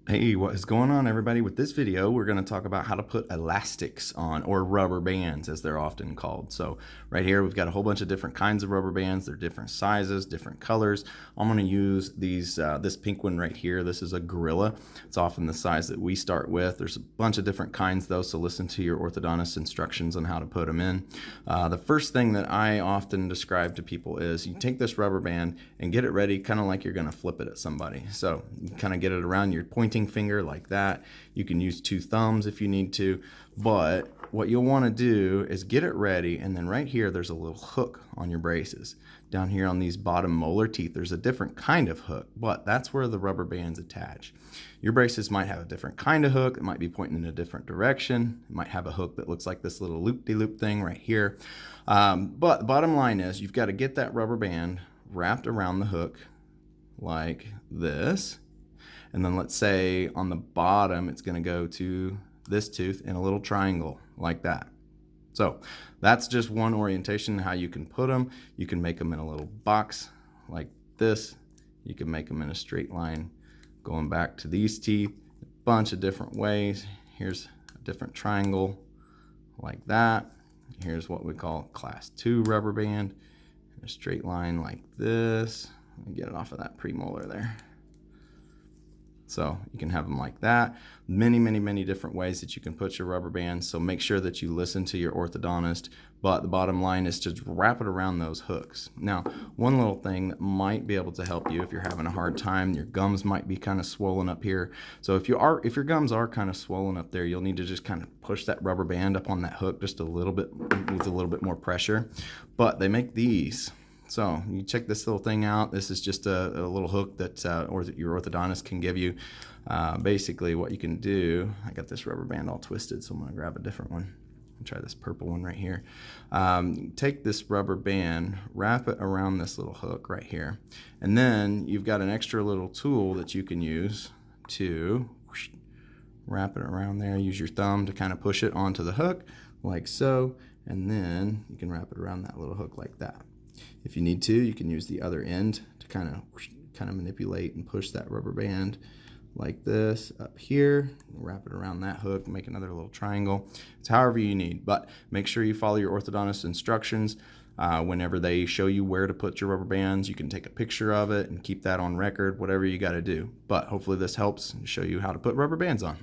Hey, what is going on, everybody? With this video, we're going to talk about how to put elastics on, or rubber bands as they're often called. So right here, we've got a whole bunch of different kinds of rubber bands. They're different sizes, different colors. I'm going to use these, this pink one right here. This is a Gorilla. It's often the size that we start with. There's a bunch of different kinds though, so listen to your orthodontist instructions on how to put them in. The first thing that I often describe to people is you take this rubber band and get it ready kind of like you're going to flip it at somebody. So you kind of get it around your pointing finger like that. You can use two thumbs if you need to, but what you'll want to do is get it ready, and then right here there's a little hook on your braces. Down here on these bottom molar teeth there's a different kind of hook, but that's where the rubber bands attach. Your braces might have a different kind of hook. It might be pointing in a different direction. It might have a hook that looks like this little loop-de-loop thing right here, but the bottom line is you've got to get that rubber band wrapped around the hook like this. And then let's say on the bottom, it's going to go to this tooth in a little triangle like that. So that's just one orientation, how you can put them. You can make them in a little box like this. You can make them in a straight line going back to these teeth, a bunch of different ways. Here's a different triangle like that. Here's what we call class 2 rubber band, a straight line like this. Let me get it off of that premolar there. So you can have them like that. Many different ways that you can put your rubber bands. So make sure that you listen to your orthodontist. But the bottom line is to wrap it around those hooks. Now, one little thing that might be able to help you if you're having a hard time, your gums might be kind of swollen up here. So if your gums are kind of swollen up there, you'll need to just kind of push that rubber band up on that hook just a little bit with a little bit more pressure. But they make these. So you check this little thing out. This is just a little hook that your orthodontist can give you. Basically what you can do, I got this rubber band all twisted, so I'm gonna grab a different one. I'll try this purple one right here. Take this rubber band, wrap it around this little hook right here. And then you've got an extra little tool that you can use to wrap it around there. Use your thumb to kind of push it onto the hook like so. And then you can wrap it around that little hook like that. If you need to, you can use the other end to kind of manipulate and push that rubber band like this up here, wrap it around that hook, make another little triangle. It's however you need, but make sure you follow your orthodontist instructions. Whenever they show you where to put your rubber bands, you can take a picture of it and keep that on record, whatever you got to do. But hopefully this helps show you how to put rubber bands on.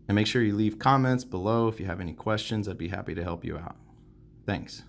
And make sure you leave comments below if you have any questions. I'd be happy to help you out. Thanks.